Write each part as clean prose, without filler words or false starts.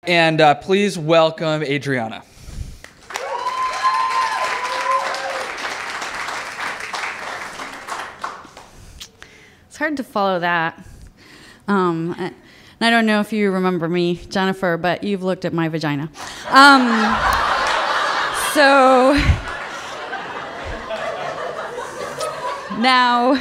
And please welcome Adriana. It's hard to follow that. And I don't know if you remember me, Jennifer, but you've looked at my vagina. So now.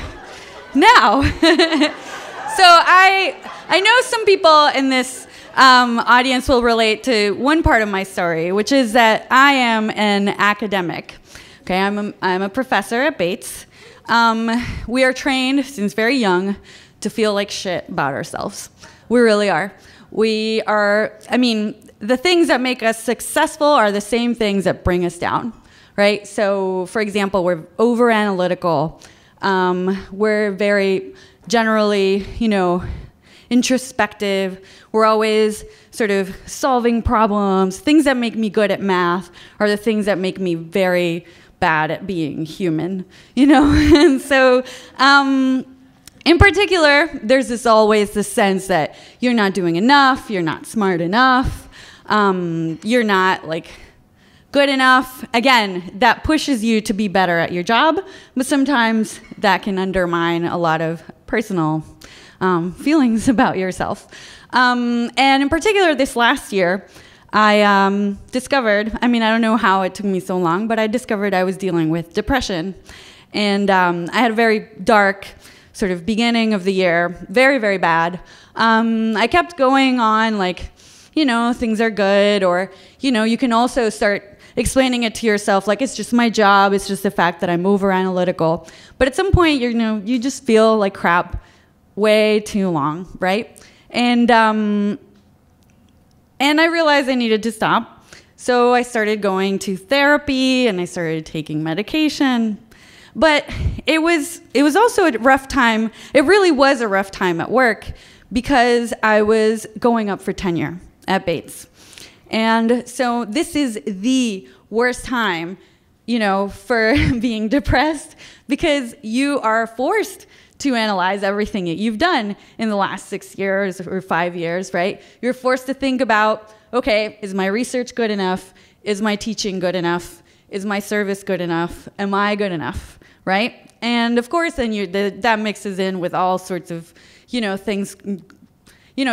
So I know some people in this audience will relate to one part of my story, which is that I am an academic. Okay, I'm a professor at Bates. We are trained since very young to feel like shit about ourselves. We really are. We are, I mean, the things that make us successful are the same things that bring us down, right? So, for example, we're over-analytical. We're very generally, introspective. We're always sort of solving problems. Things that make me good at math are the things that make me very bad at being human, And so, in particular, there's always this sense that you're not doing enough, you're not smart enough, you're not good enough. Again, that pushes you to be better at your job, but sometimes that can undermine a lot of personal feelings about yourself. And in particular, this last year, I discovered, I don't know how it took me so long, but I discovered I was dealing with depression. And I had a very dark sort of beginning of the year, very, very bad. I kept going on things are good, or, you can also start explaining it to yourself like it's just my job, it's just the fact that I'm over-analytical. But at some point, you just feel like crap way too long, right? And I realized I needed to stop. So I started going to therapy and I started taking medication. But it was also a rough time. It really was a rough time at work because I was going up for tenure at Bates. And so this is the worst time, for being depressed because you are forced to analyze everything that you've done in the last 6 years or 5 years, right? You're forced to think about, okay, is my research good enough? Is my teaching good enough? Is my service good enough? Am I good enough, right? And of course, then that mixes in with all sorts of, things,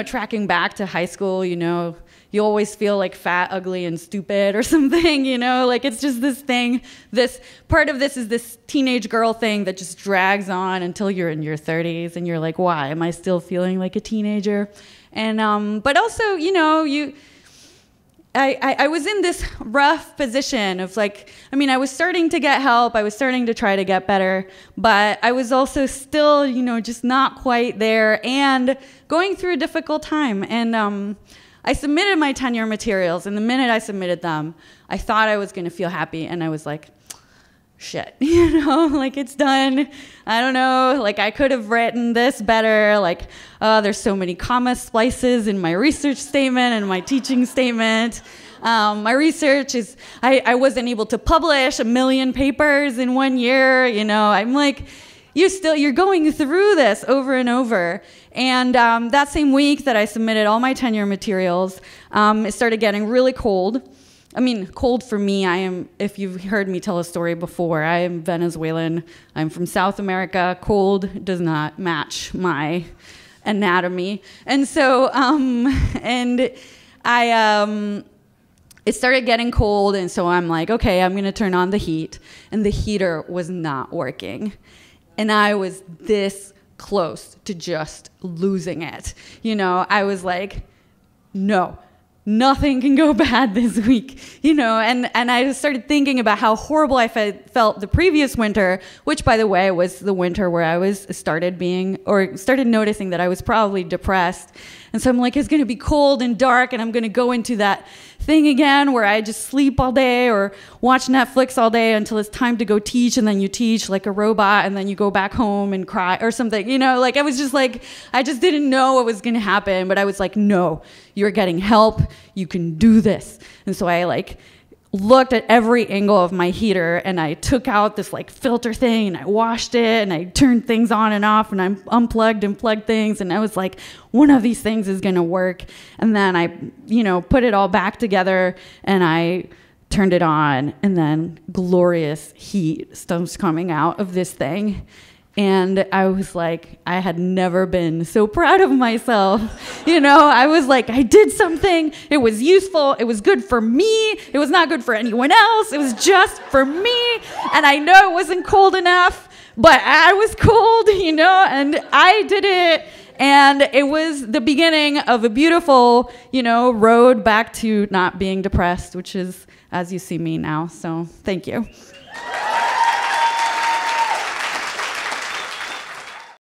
tracking back to high school, you always feel like fat, ugly, and stupid or something, it's just this thing, this part of this is this teenage girl thing that just drags on until you're in your 30s and you're like, why am I still feeling like a teenager? And, but also, I was in this rough position of I was starting to get help, I was starting to try to get better, but I was also still, just not quite there and going through a difficult time. And I submitted my tenure materials, and the minute I submitted them, I thought I was going to feel happy, and I was like, shit, it's done. I don't know, I could have written this better, there's so many comma splices in my research statement and my teaching statement. My research is, I wasn't able to publish 1 million papers in 1 year, I'm like, you're going through this over and over. And that same week that I submitted all my tenure materials, it started getting really cold. Cold for me, if you've heard me tell a story before, I am Venezuelan. I'm from South America. Cold does not match my anatomy. And so, it started getting cold, and so I'm like, okay, I'm gonna turn on the heat. And the heater was not working. And I was this close to just losing it. I was like, no, nothing can go bad this week, and I started thinking about how horrible I felt the previous winter, which, by the way, was the winter where I started noticing that I was probably depressed. And so I'm like, it's going to be cold and dark, and I'm going to go into that thing again where I just sleep all day or watch Netflix all day until it's time to go teach, and then you teach like a robot, and then you go back home and cry or something, I was just like, I just didn't know what was going to happen, but I was like, no, you're getting help, you can do this. And so I looked at every angle of my heater, and I took out this like filter thing, and I washed it, and I turned things on and off, and I unplugged and plugged things, and I was like, one of these things is gonna work. And then I, put it all back together, and I turned it on, and then glorious heat starts coming out of this thing. And I was like, I had never been so proud of myself. I was like, I did something. It was useful. It was good for me. It was not good for anyone else. It was just for me. And I know it wasn't cold enough, but I was cold, and I did it. And it was the beginning of a beautiful, road back to not being depressed, which is as you see me now. So thank you.